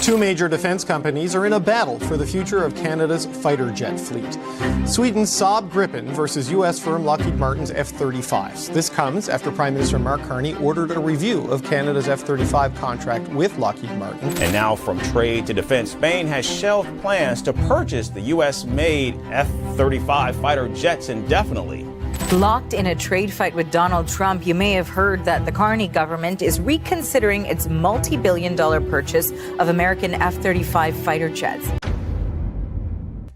Two major defense companies are in a battle for the future of Canada's fighter jet fleet. Sweden's Saab Gripen versus U.S. firm Lockheed Martin's F-35s. This comes after Prime Minister Mark Carney ordered a review of Canada's F-35 contract with Lockheed Martin. And now from trade to defense, Spain has shelved plans to purchase the U.S.-made F-35 fighter jets indefinitely. Locked in a trade fight with Donald Trump, you may have heard that the Carney government is reconsidering its multi-billion-dollar purchase of American F-35 fighter jets.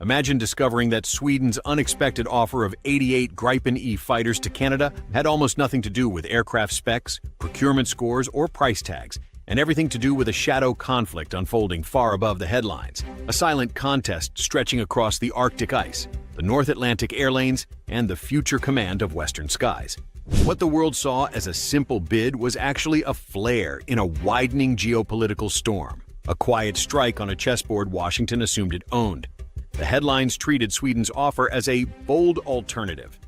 Imagine discovering that Sweden's unexpected offer of 88 Gripen E fighters to Canada had almost nothing to do with aircraft specs, procurement scores, or price tags, and everything to do with a shadow conflict unfolding far above the headlines, a silent contest stretching across the Arctic ice, the North Atlantic air lanes, and the future command of Western skies. What the world saw as a simple bid was actually a flare in a widening geopolitical storm, a quiet strike on a chessboard Washington assumed it owned. The headlines treated Sweden's offer as a bold alternative.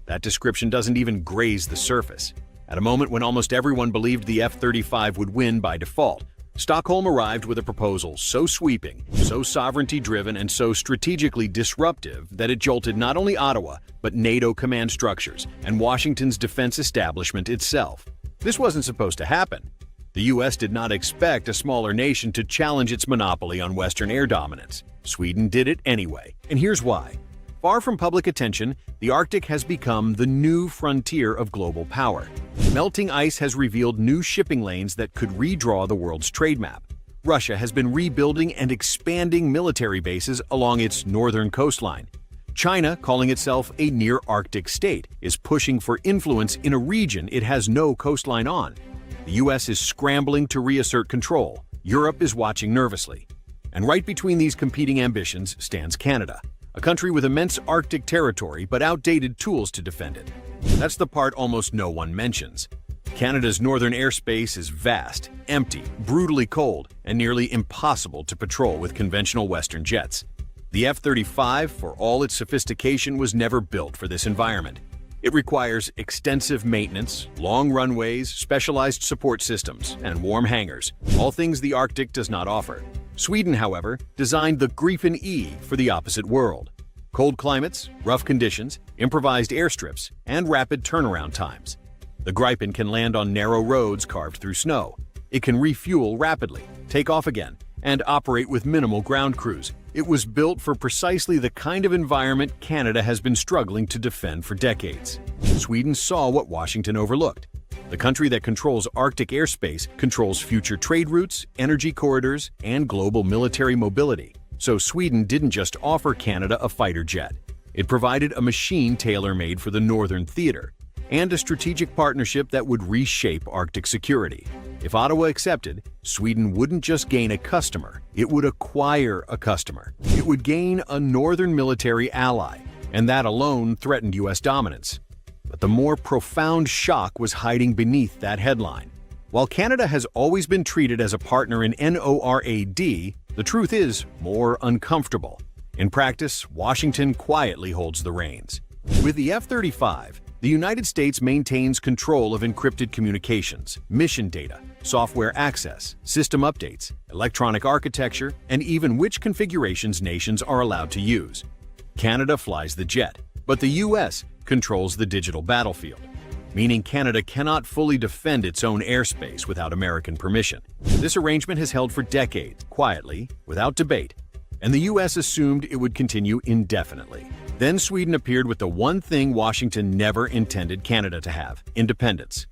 That description doesn't even graze the surface. At a moment when almost everyone believed the F-35 would win by default, Stockholm arrived with a proposal so sweeping, so sovereignty-driven, and so strategically disruptive that it jolted not only Ottawa, but NATO command structures and Washington's defense establishment itself. This wasn't supposed to happen. The U.S. did not expect a smaller nation to challenge its monopoly on Western air dominance. Sweden did it anyway, and here's why. Far from public attention, the Arctic has become the new frontier of global power. Melting ice has revealed new shipping lanes that could redraw the world's trade map. Russia has been rebuilding and expanding military bases along its northern coastline. China, calling itself a near-Arctic state, is pushing for influence in a region it has no coastline on. The U.S. is scrambling to reassert control. Europe is watching nervously. And right between these competing ambitions stands Canada, a country with immense Arctic territory but outdated tools to defend it. That's the part almost no one mentions. Canada's northern airspace is vast, empty, brutally cold, and nearly impossible to patrol with conventional Western jets. The F-35, for all its sophistication, was never built for this environment. It requires extensive maintenance, long runways, specialized support systems, and warm hangars, all things the Arctic does not offer. Sweden, however, designed the Gripen E for the opposite world. Cold climates, rough conditions, improvised airstrips, and rapid turnaround times. The Gripen can land on narrow roads carved through snow. It can refuel rapidly, take off again, and operate with minimal ground crews. It was built for precisely the kind of environment Canada has been struggling to defend for decades. Sweden saw what Washington overlooked. The country that controls Arctic airspace controls future trade routes, energy corridors, and global military mobility. So Sweden didn't just offer Canada a fighter jet. It provided a machine tailor-made for the Northern Theater, and a strategic partnership that would reshape Arctic security. If Ottawa accepted, Sweden wouldn't just gain a customer, it would acquire a customer. It would gain a northern military ally, and that alone threatened U.S. dominance. But the more profound shock was hiding beneath that headline. While Canada has always been treated as a partner in NORAD, the truth is more uncomfortable. In practice, Washington quietly holds the reins. With the F-35, the United States maintains control of encrypted communications, mission data, software access, system updates, electronic architecture, and even which configurations nations are allowed to use. Canada flies the jet, but the U.S. controls the digital battlefield, meaning Canada cannot fully defend its own airspace without American permission. This arrangement has held for decades, quietly, without debate, and the U.S. assumed it would continue indefinitely. Then Sweden appeared with the one thing Washington never intended Canada to have: independence.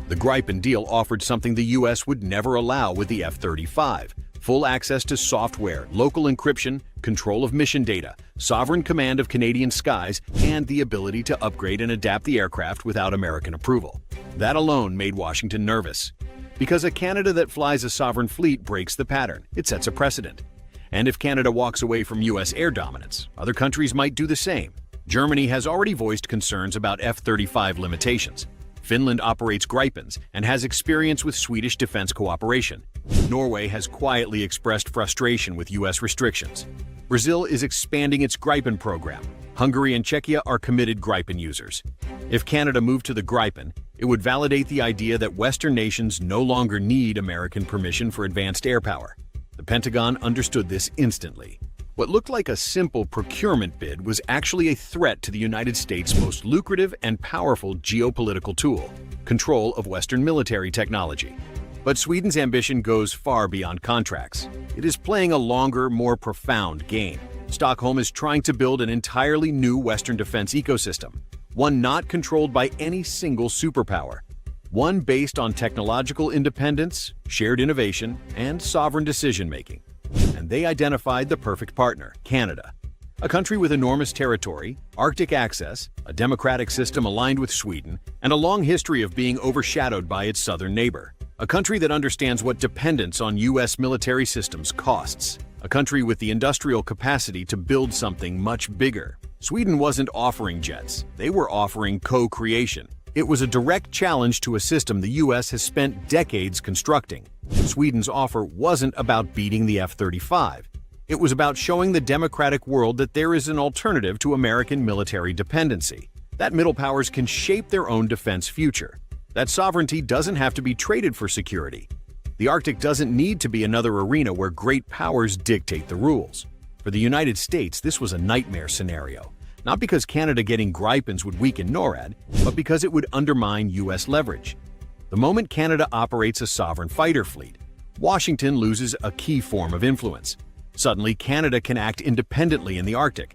The Gripen deal offered something the U.S. would never allow with the F-35: full access to software, local encryption, control of mission data, sovereign command of Canadian skies, and the ability to upgrade and adapt the aircraft without American approval. That alone made Washington nervous, because a Canada that flies a sovereign fleet breaks the pattern. It sets a precedent. And if Canada walks away from U.S. air dominance, other countries might do the same. Germany has already voiced concerns about F-35 limitations. Finland operates Gripens and has experience with Swedish defense cooperation. Norway has quietly expressed frustration with U.S. restrictions. Brazil is expanding its Gripen program. Hungary and Czechia are committed Gripen users. If Canada moved to the Gripen, it would validate the idea that Western nations no longer need American permission for advanced air power. The Pentagon understood this instantly. What looked like a simple procurement bid was actually a threat to the United States' most lucrative and powerful geopolitical tool, control of Western military technology. But Sweden's ambition goes far beyond contracts. It is playing a longer, more profound game. Stockholm is trying to build an entirely new Western defense ecosystem, one not controlled by any single superpower, one based on technological independence, shared innovation, and sovereign decision-making. And they identified the perfect partner, Canada. A country with enormous territory, Arctic access, a democratic system aligned with Sweden, and a long history of being overshadowed by its southern neighbor. A country that understands what dependence on U.S. military systems costs. A country with the industrial capacity to build something much bigger. Sweden wasn't offering jets, they were offering co-creation. It was a direct challenge to a system the U.S. has spent decades constructing. Sweden's offer wasn't about beating the F-35. It was about showing the democratic world that there is an alternative to American military dependency, that middle powers can shape their own defense future, that sovereignty doesn't have to be traded for security. The Arctic doesn't need to be another arena where great powers dictate the rules. For the United States, this was a nightmare scenario. Not because Canada getting Gripens would weaken NORAD, but because it would undermine U.S. leverage. The moment Canada operates a sovereign fighter fleet, Washington loses a key form of influence. Suddenly, Canada can act independently in the Arctic.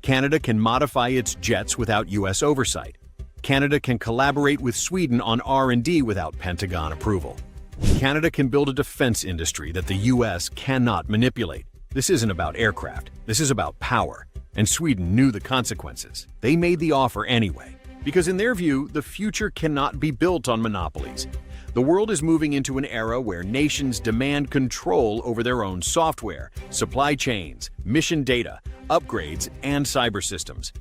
Canada can modify its jets without U.S. oversight. Canada can collaborate with Sweden on R&D without Pentagon approval. Canada can build a defense industry that the U.S. cannot manipulate. This isn't about aircraft, this is about power. And Sweden knew the consequences. They made the offer anyway, because in their view, the future cannot be built on monopolies. The world is moving into an era where nations demand control over their own software, supply chains, mission data, upgrades, and cyber systems.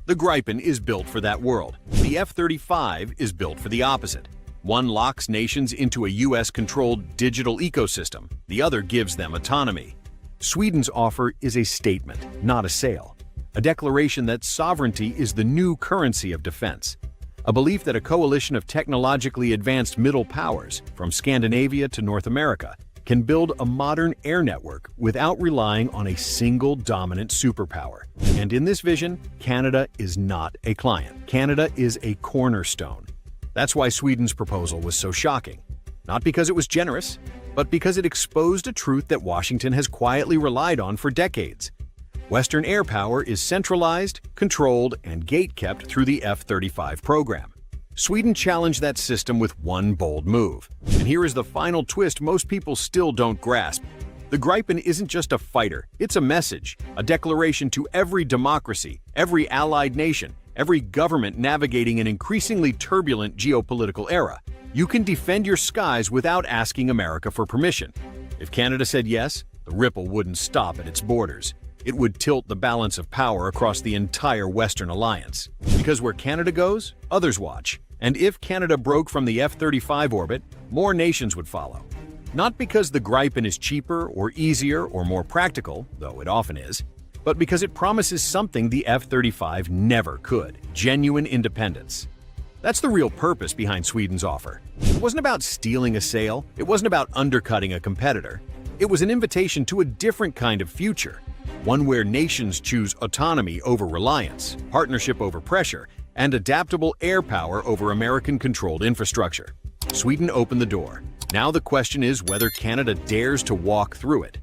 The Gripen is built for that world. The F-35 is built for the opposite. One locks nations into a US-controlled digital ecosystem. The other gives them autonomy. Sweden's offer is a statement, not a sale. A declaration that sovereignty is the new currency of defense. A belief that a coalition of technologically advanced middle powers, from Scandinavia to North America, can build a modern air network without relying on a single dominant superpower. And in this vision, Canada is not a client. Canada is a cornerstone. That's why Sweden's proposal was so shocking. Not because it was generous, but because it exposed a truth that Washington has quietly relied on for decades. Western air power is centralized, controlled, and gate-kept through the F-35 program. Sweden challenged that system with one bold move. And here is the final twist most people still don't grasp. The Gripen isn't just a fighter, it's a message, a declaration to every democracy, every allied nation, every government navigating an increasingly turbulent geopolitical era. You can defend your skies without asking America for permission. If Canada said yes, the ripple wouldn't stop at its borders. It would tilt the balance of power across the entire Western alliance. Because where Canada goes, others watch. And if Canada broke from the F-35 orbit, more nations would follow. Not because the Gripen is cheaper or easier or more practical, though it often is, but because it promises something the F-35 never could: genuine independence. That's the real purpose behind Sweden's offer. It wasn't about stealing a sale, it wasn't about undercutting a competitor. It was an invitation to a different kind of future. One where nations choose autonomy over reliance, partnership over pressure, and adaptable air power over American-controlled infrastructure. Sweden opened the door. Now the question is whether Canada dares to walk through it.